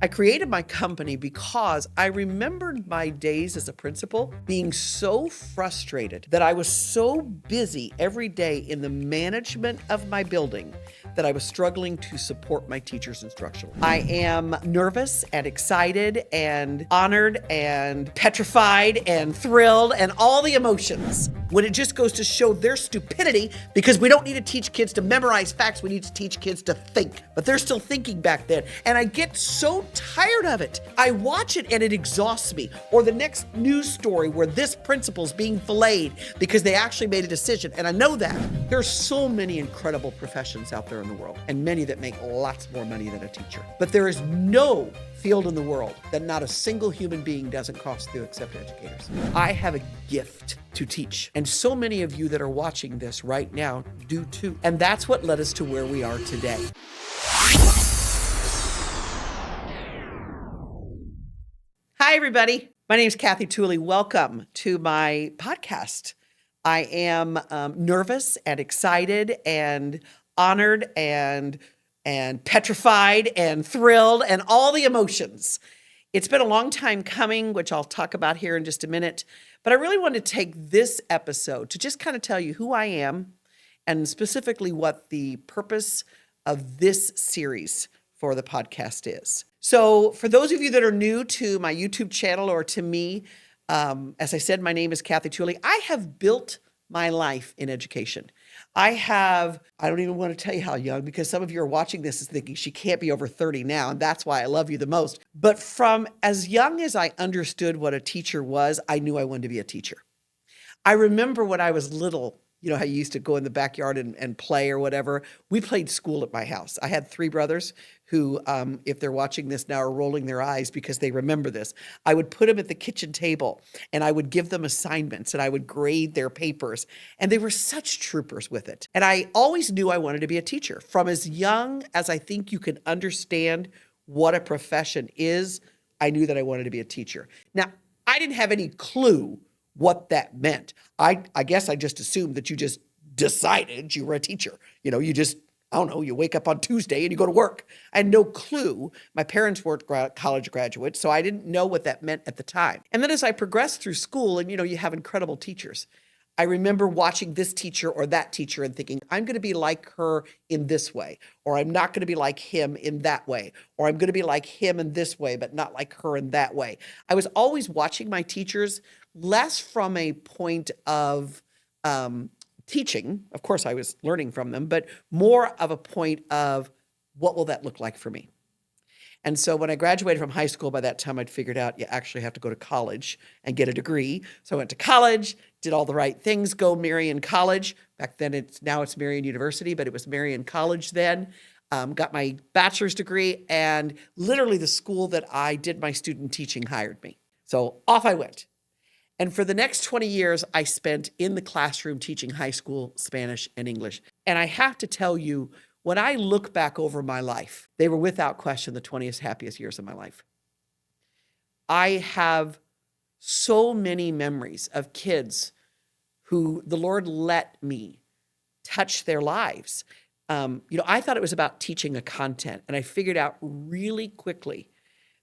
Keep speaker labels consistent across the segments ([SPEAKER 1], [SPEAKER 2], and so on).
[SPEAKER 1] I created my company because I remembered my days as a principal being so frustrated that I was so busy every day in the management of my building that I was struggling to support my teachers instructional. I am nervous and excited and honored and petrified and thrilled and all the emotions when it just goes to show their stupidity, because we don't need to teach kids to memorize facts. We need to teach kids to think, but they're still thinking back then. And I get so tired of it. I watch it and it exhausts me. Or the next news story where this principal's being filleted because they actually made a decision. And I know that. There's so many incredible professions out there in the world, and many that make lots more money than a teacher. But there is no field in the world that not a single human being doesn't cross through except educators. I have a gift to teach. And so many of you that are watching this right now do too. And that's what led us to where we are today. Hi, everybody. My name is Cathy Tooley. Welcome to my podcast. I am nervous and excited and honored and petrified and thrilled and all the emotions. It's been a long time coming, which I'll talk about here in just a minute. But I really want to take this episode to just kind of tell you who I am and specifically what the purpose of this series for the podcast is. So for those of you that are new to my YouTube channel or to me, as I said, my name is Cathy Tooley. I have built my life in education. I don't even want to tell you how young, because some of you are watching this is thinking she can't be over 30 now, and that's why I love you the most. But from as young as I understood what a teacher was, I knew I wanted to be a teacher. I remember when I was little, you know how you used to go in the backyard and play or whatever. We played school at my house. I had three brothers who, if they're watching this now, are rolling their eyes because they remember this. I would put them at the kitchen table and I would give them assignments and I would grade their papers. And they were such troopers with it. And I always knew I wanted to be a teacher. From as young as I think you can understand what a profession is, I knew that I wanted to be a teacher. Now, I didn't have any clue what that meant. I guess I just assumed that you just decided you were a teacher. You know, you wake up on Tuesday and you go to work. I had no clue. My parents weren't college graduates, so I didn't know what that meant at the time. And then as I progressed through school, and you have incredible teachers, I remember watching this teacher or that teacher and thinking, I'm going to be like her in this way, or I'm not going to be like him in that way, or I'm going to be like him in this way, but not like her in that way. I was always watching my teachers less from a point of teaching. Of course, I was learning from them, but more of a point of what will that look like for me? And so when I graduated from high school, by that time, I'd figured out you actually have to go to college and get a degree. So I went to college, did all the right things, go Marian College. Back then, now it's Marian University, but it was Marian College then. Got my bachelor's degree, and literally the school that I did my student teaching hired me. So off I went. And for the next 20 years, I spent in the classroom teaching high school Spanish and English. And I have to tell you, when I look back over my life, they were without question the 20th happiest years of my life. I have so many memories of kids who the Lord let me touch their lives. I thought it was about teaching a content, and I figured out really quickly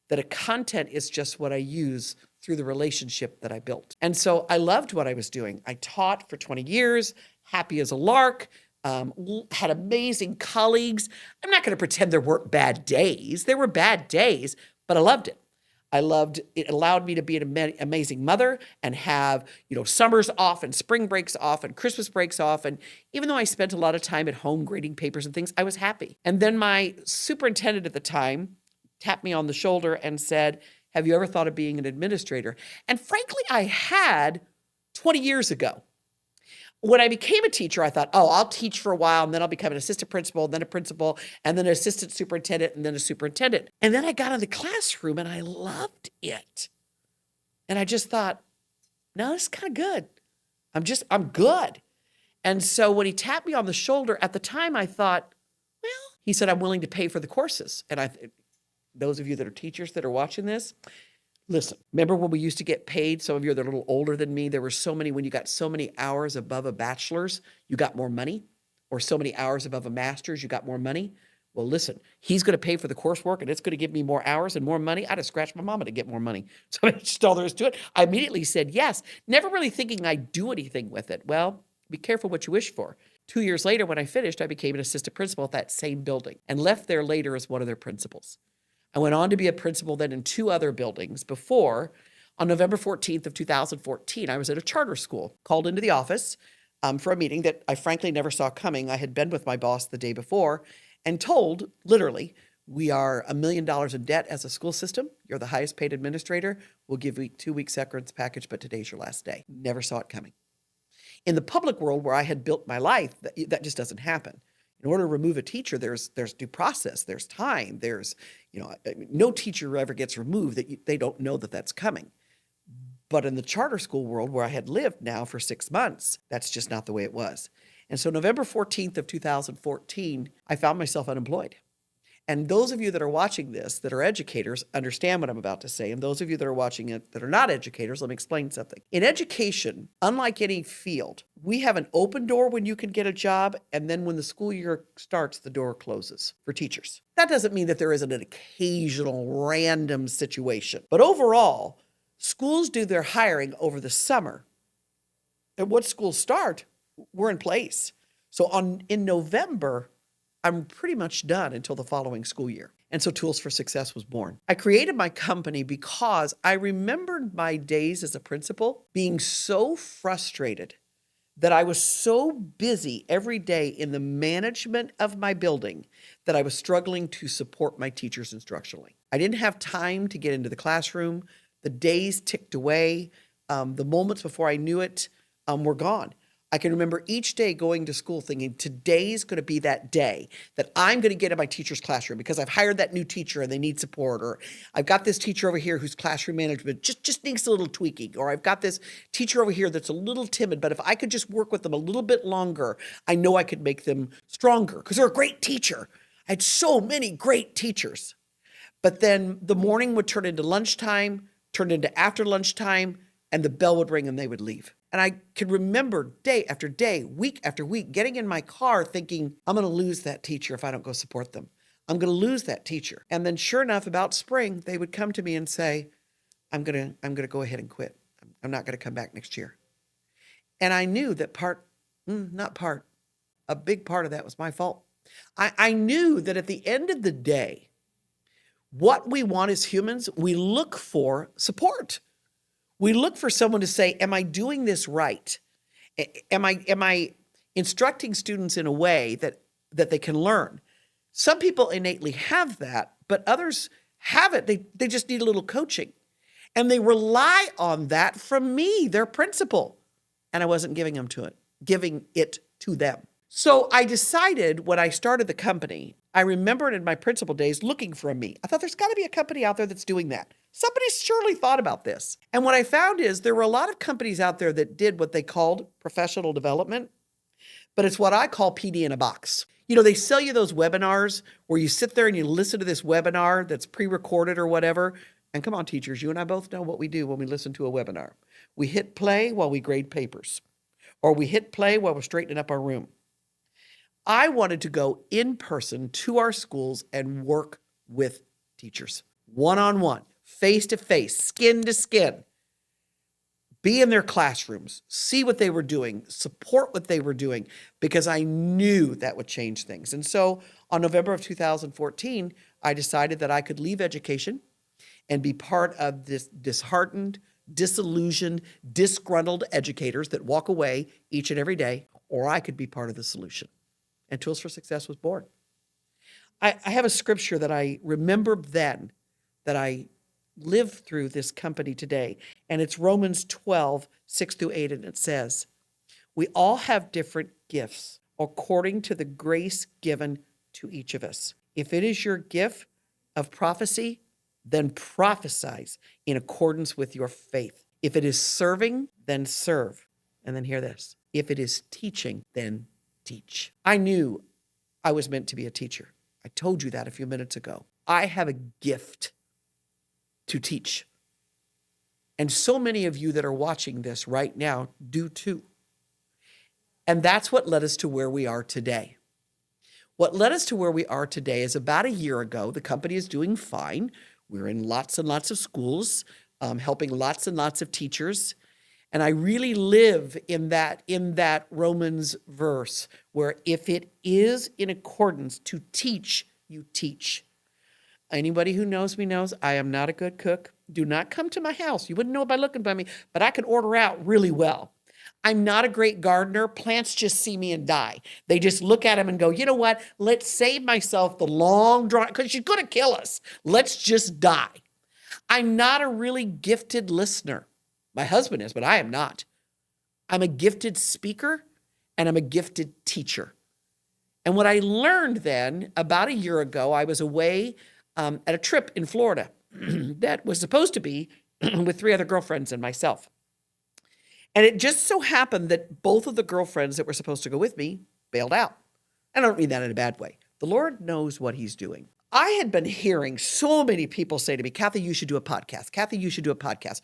[SPEAKER 1] that a content is just what I use through the relationship that I built. And so I loved what I was doing. I taught for 20 years, happy as a lark, had amazing colleagues. I'm not going to pretend there weren't bad days. There were bad days, but I loved it. It allowed me to be an amazing mother and have, summers off and spring breaks off and Christmas breaks off. And even though I spent a lot of time at home grading papers and things, I was happy. And then my superintendent at the time tapped me on the shoulder and said, have you ever thought of being an administrator? And frankly, I had 20 years ago. When I became a teacher, I thought, I'll teach for a while, and then I'll become an assistant principal, and then a principal, and then an assistant superintendent, and then a superintendent. And then I got in the classroom, and I loved it. And I just thought, no, this is kind of good. I'm good. And so when he tapped me on the shoulder, at the time, I thought, he said, I'm willing to pay for the courses. And those of you that are teachers that are watching this, listen, remember when we used to get paid? Some of you are a little older than me. There were so many, when you got so many hours above a bachelor's, you got more money, or so many hours above a master's, you got more money. Well, listen, he's going to pay for the coursework and it's going to give me more hours and more money. I'd have scratched my mama to get more money. So that's just all there is to it. I immediately said yes, never really thinking I'd do anything with it. Well, be careful what you wish for. 2 years later, when I finished, I became an assistant principal at that same building and left there later as one of their principals. I went on to be a principal then in 2 other buildings before, on November 14th of 2014, I was at a charter school, called into the office for a meeting that I frankly never saw coming. I had been with my boss the day before and told, literally, we are $1 million in debt as a school system. You're the highest paid administrator. We'll give you 2 week severance package, but today's your last day. Never saw it coming. In the public world where I had built my life, that just doesn't happen. In order to remove a teacher, there's due process, there's time, there's, no teacher ever gets removed that they don't know that that's coming. But in the charter school world where I had lived now for 6 months, that's just not the way it was. And so November 14th of 2014, I found myself unemployed. And those of you that are watching this, that are educators, understand what I'm about to say. And those of you that are watching it that are not educators, let me explain something. In education, unlike any field, we have an open door when you can get a job, and then when the school year starts, the door closes for teachers. That doesn't mean that there isn't an occasional random situation. But overall, schools do their hiring over the summer. And once schools start, we're in place. So in November, I'm pretty much done until the following school year. And so Tools for Success was born. I created my company because I remembered my days as a principal being so frustrated that I was so busy every day in the management of my building that I was struggling to support my teachers instructionally. I didn't have time to get into the classroom. The days ticked away. The moments before I knew it were gone. I can remember each day going to school thinking, today's going to be that day that I'm going to get in my teacher's classroom because I've hired that new teacher and they need support, or I've got this teacher over here whose classroom management just needs a little tweaking, or I've got this teacher over here that's a little timid, but if I could just work with them a little bit longer, I know I could make them stronger because they're a great teacher. I had so many great teachers. But then the morning would turn into lunchtime, turn into after lunchtime, and the bell would ring and they would leave. And I can remember day after day, week after week, getting in my car thinking, I'm going to lose that teacher if I don't go support them. I'm going to lose that teacher. And then sure enough, about spring, they would come to me and say, I'm going to go ahead and quit. I'm not going to come back next year. And I knew that a big part of that was my fault. I knew that at the end of the day, what we want as humans, we look for support. We look for someone to say, am I doing this right? Am I instructing students in a way that they can learn? Some people innately have that, but others have it. They just need a little coaching. And they rely on that from me, their principal. And I wasn't giving it to them. So I decided when I started the company, I remembered in my principal days looking for a me. I thought there's got to be a company out there that's doing that. Somebody surely thought about this. And what I found is there were a lot of companies out there that did what they called professional development, but it's what I call PD in a box. They sell you those webinars where you sit there and you listen to this webinar that's pre-recorded or whatever. And come on, teachers, you and I both know what we do when we listen to a webinar. We hit play while we grade papers, or we hit play while we're straightening up our room. I wanted to go in person to our schools and work with teachers, one-on-one, face-to-face, skin to skin, be in their classrooms, see what they were doing, support what they were doing, because I knew that would change things. And so on November of 2014, I decided that I could leave education and be part of this disheartened, disillusioned, disgruntled educators that walk away each and every day, or I could be part of the solution. And Tools for Success was born. I have a scripture that I remember then that I lived through this company today. And it's Romans 12, 6-8. And it says, we all have different gifts according to the grace given to each of us. If it is your gift of prophecy, then prophesize in accordance with your faith. If it is serving, then serve. And then hear this. If it is teaching, then teach. I knew I was meant to be a teacher. I told you that a few minutes ago. I have a gift to teach. And so many of you that are watching this right now do too. And that's what led us to where we are today. What led us to where we are today is about a year ago, the company is doing fine. We're in lots and lots of schools, helping lots and lots of teachers. And I really live in that Romans verse where if it is in accordance to teach, you teach. Anybody who knows me knows I am not a good cook. Do not come to my house. You wouldn't know by looking by me, but I can order out really well. I'm not a great gardener. Plants just see me and die. They just look at them and go, you know what? Let's save myself the long drive because she's going to kill us. Let's just die. I'm not a really gifted listener. My husband is, but I am not. I'm a gifted speaker and I'm a gifted teacher. And what I learned then, about a year ago, I was away at a trip in Florida that was supposed to be with 3 other girlfriends and myself. And it just so happened that both of the girlfriends that were supposed to go with me bailed out. I don't mean that in a bad way. The Lord knows what he's doing. I had been hearing so many people say to me, Cathy, you should do a podcast. Cathy, you should do a podcast.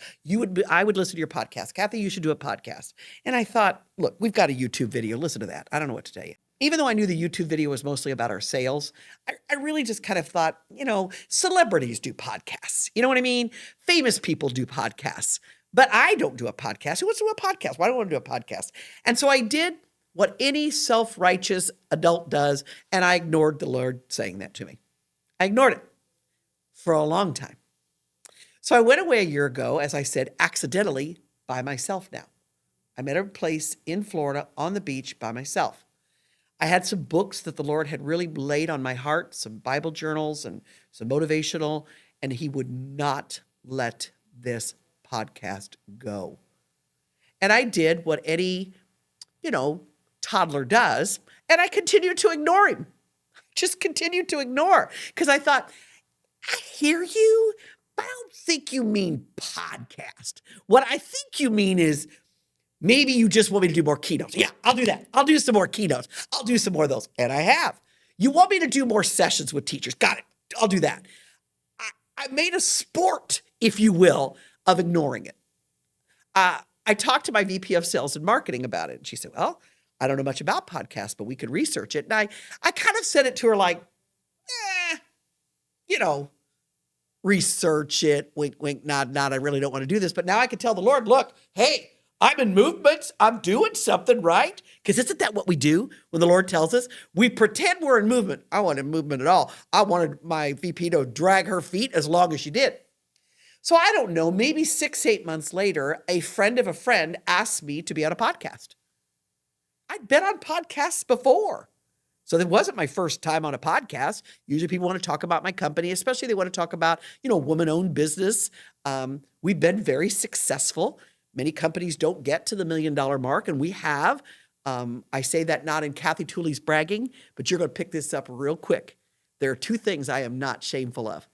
[SPEAKER 1] I would listen to your podcast. Cathy, you should do a podcast. And I thought, look, we've got a YouTube video. Listen to that. I don't know what to tell you. Even though I knew the YouTube video was mostly about our sales, I really just kind of thought, celebrities do podcasts. You know what I mean? Famous people do podcasts. But I don't do a podcast. Who wants to do a podcast? Why don't I want to do a podcast? And so I did what any self-righteous adult does, and I ignored the Lord saying that to me. I ignored it for a long time. So I went away a year ago, as I said, accidentally by myself now. I'm at a place in Florida on the beach by myself. I had some books that the Lord had really laid on my heart, some Bible journals and some motivational, and he would not let this podcast go. And I did what any, toddler does, and I continued to ignore him. Just continued to ignore because I thought, I hear you, but I don't think you mean podcast. What I think you mean is maybe you just want me to do more keynotes. Yeah, I'll do that. I'll do some more keynotes. I'll do some more of those. And I have. You want me to do more sessions with teachers. Got it. I'll do that. I made a sport, if you will, of ignoring it. I talked to my VP of sales and marketing about it. And she said, well, I don't know much about podcasts, but we could research it. And I kind of said it to her like, research it, wink, wink, nod, nod. I really don't want to do this. But now I can tell the Lord, look, hey, I'm in movements. I'm doing something, right? Because isn't that what we do when the Lord tells us? We pretend we're in movement. I wasn't in movement at all. I wanted my VP to drag her feet as long as she did. So I don't know, maybe 6-8 months later, a friend of a friend asked me to be on a podcast. I'd been on podcasts before. So it wasn't my first time on a podcast. Usually people want to talk about my company, especially they want to talk about, woman-owned business. We've been very successful. Many companies don't get to the $1 million mark, and we have. I say that not in Cathy Tooley's bragging, but you're going to pick this up real quick. There are 2 things I am not shameful of,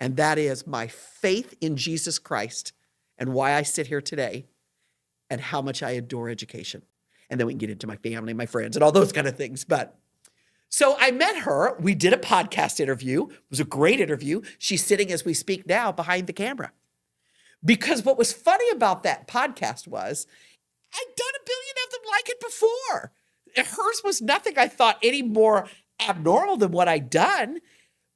[SPEAKER 1] and that is my faith in Jesus Christ and why I sit here today and how much I adore education. And then we can get into my family, my friends, and all those kind of things. But so I met her. We did a podcast interview. It was a great interview. She's sitting as we speak now behind the camera. Because what was funny about that podcast was I'd done a billion of them like it before. Hers was nothing I thought any more abnormal than what I'd done.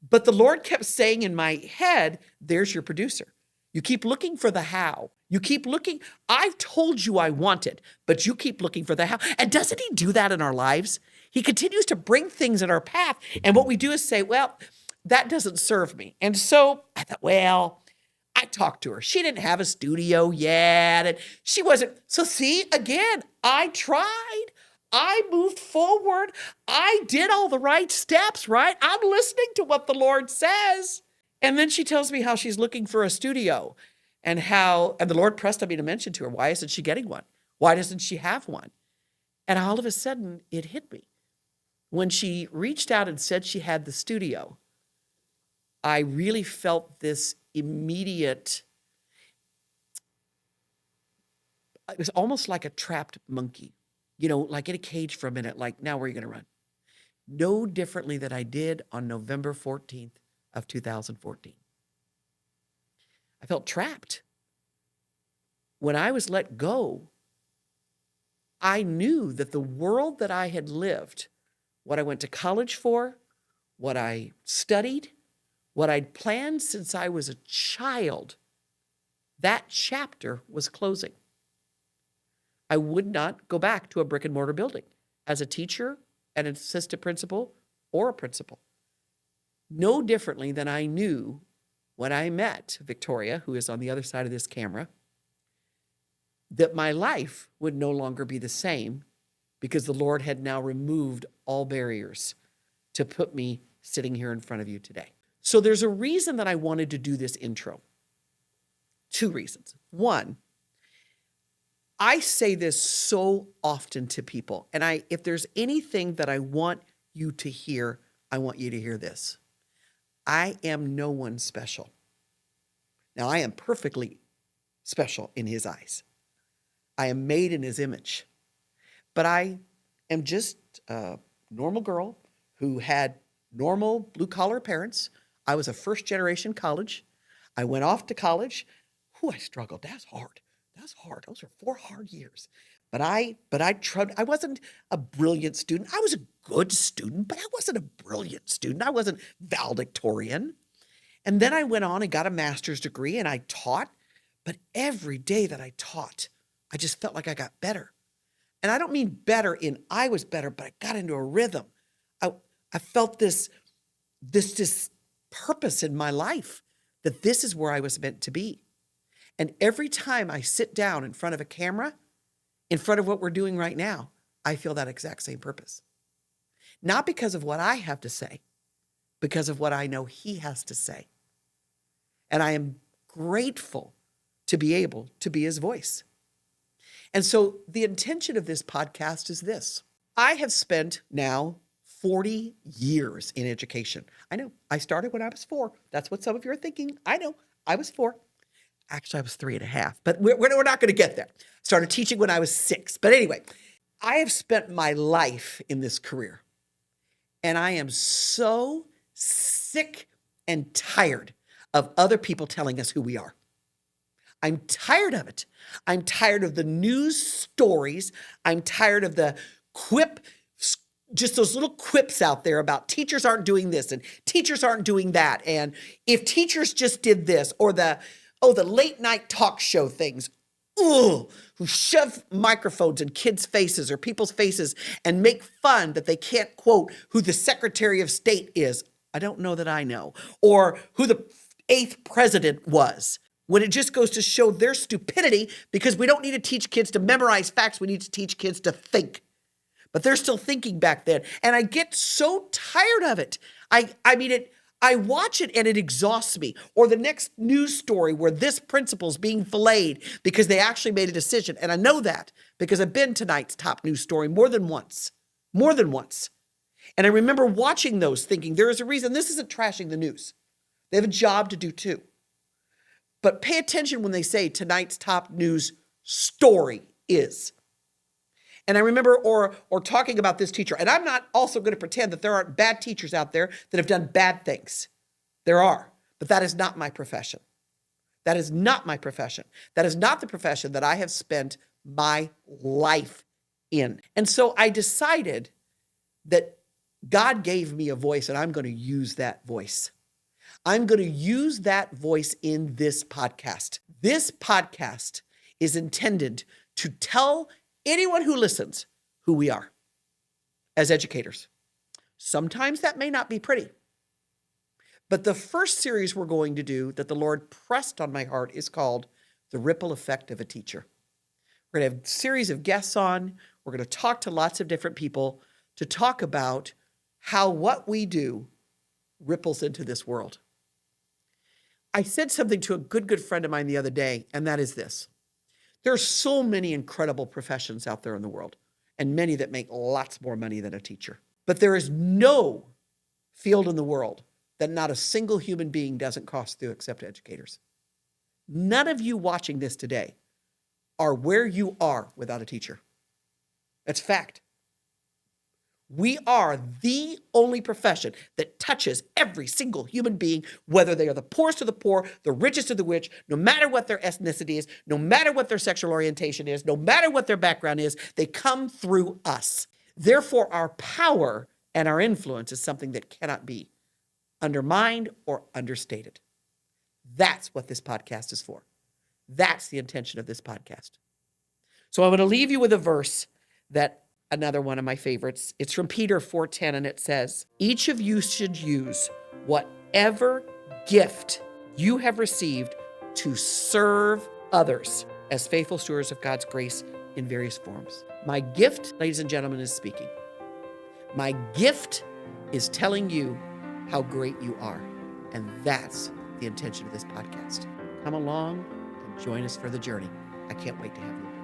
[SPEAKER 1] But the Lord kept saying in my head, there's your producer. You keep looking for the how. You keep looking. I've told you I want it, but you keep looking for the how. And doesn't he do that in our lives? He continues to bring things in our path. And what we do is say, well, that doesn't serve me. And so I thought, well, I talked to her. She didn't have a studio yet. And she wasn't. So see, again, I tried. I moved forward. I did all the right steps, right? I'm listening to what the Lord says. And then she tells me how she's looking for a studio and the Lord pressed on me to mention to her, why isn't she getting one? Why doesn't she have one? And all of a sudden it hit me. When she reached out and said she had the studio, I really felt this immediate, it was almost like a trapped monkey, like in a cage for a minute, like, now where are you going to run? No differently than I did on November 14th of 2014. I felt trapped. When I was let go, I knew that the world that I had lived what I went to college for, what I studied, what I'd planned since I was a child, that chapter was closing. I would not go back to a brick and mortar building as a teacher, an assistant principal, or a principal. No differently than I knew when I met Victoria, who is on the other side of this camera, that my life would no longer be the same because the Lord had now removed all barriers to put me sitting here in front of you today. So there's a reason that I wanted to do this intro. Two reasons. One, I say this so often to people, and if there's anything that I want you to hear, I want you to hear this. I am no one special. Now, I am perfectly special in his eyes. I am made in his image. But I am just a normal girl who had normal blue-collar parents. I was a first-generation college. I went off to college. I struggled. That's hard. That's hard. Those are 4 hard years. But I tried. I wasn't a brilliant student. I was a good student, but I wasn't a brilliant student. I wasn't valedictorian. And then I went on and got a master's degree and I taught. But every day that I taught, I just felt like I got better. And I don't mean better in I was better, but I got into a rhythm. I felt this purpose in my life that this is where I was meant to be. And every time I sit down in front of a camera, in front of what we're doing right now, I feel that exact same purpose. Not because of what I have to say, because of what I know he has to say. And I am grateful to be able to be his voice. And so the intention of this podcast is this. I have spent now 40 years in education. I know I started when I was 4. That's what some of you are thinking. I know I was 4. Actually, I was 3.5, but we're not going to get there. Started teaching when I was 6. But anyway, I have spent my life in this career. And I am so sick and tired of other people telling us who we are. I'm tired of it. I'm tired of the news stories. I'm tired of the just those little quips out there about teachers aren't doing this and teachers aren't doing that. And if teachers just did this, or the late night talk show things, who shove microphones in kids' faces or people's faces and make fun that they can't quote who the Secretary of State is. I don't know that I know. Or who the 8th president was. When it just goes to show their stupidity, because we don't need to teach kids to memorize facts. We need to teach kids to think. But they're still thinking back then. And I get so tired of it. I watch it and it exhausts me. Or the next news story where this principal's being filleted because they actually made a decision. And I know that because I've been tonight's top news story more than once. And I remember watching those thinking there is a reason. This isn't trashing the news. They have a job to do too. But pay attention when they say tonight's top news story is. And I remember or talking about this teacher, and I'm not also going to pretend that there aren't bad teachers out there that have done bad things. There are, but that is not my profession. That is not my profession. That is not the profession that I have spent my life in. And so I decided that God gave me a voice, and I'm going to use that voice. I'm going to use that voice in this podcast. This podcast is intended to tell anyone who listens who we are as educators. Sometimes that may not be pretty. But the first series we're going to do that the Lord pressed on my heart is called The Ripple Effect of a Teacher. We're going to have a series of guests on. We're going to talk to lots of different people to talk about how what we do ripples into this world. I said something to a good friend of mine the other day, and that is this. There are so many incredible professions out there in the world, and many that make lots more money than a teacher. But there is no field in the world that not a single human being doesn't cross through except educators. None of you watching this today are where you are without a teacher. That's fact. We are the only profession that touches every single human being, whether they are the poorest of the poor, the richest of the rich, no matter what their ethnicity is, no matter what their sexual orientation is, no matter what their background is, they come through us. Therefore, our power And our influence is something that cannot be undermined or understated. That's what this podcast is for. That's the intention of this podcast. So I'm going to leave you with a verse that another one of my favorites. It's from Peter 4:10, and it says, each of you should use whatever gift you have received to serve others as faithful stewards of God's grace in various forms. My gift, ladies and gentlemen, is speaking. My gift is telling you how great you are. And that's the intention of this podcast. Come along and join us for the journey. I can't wait to have you.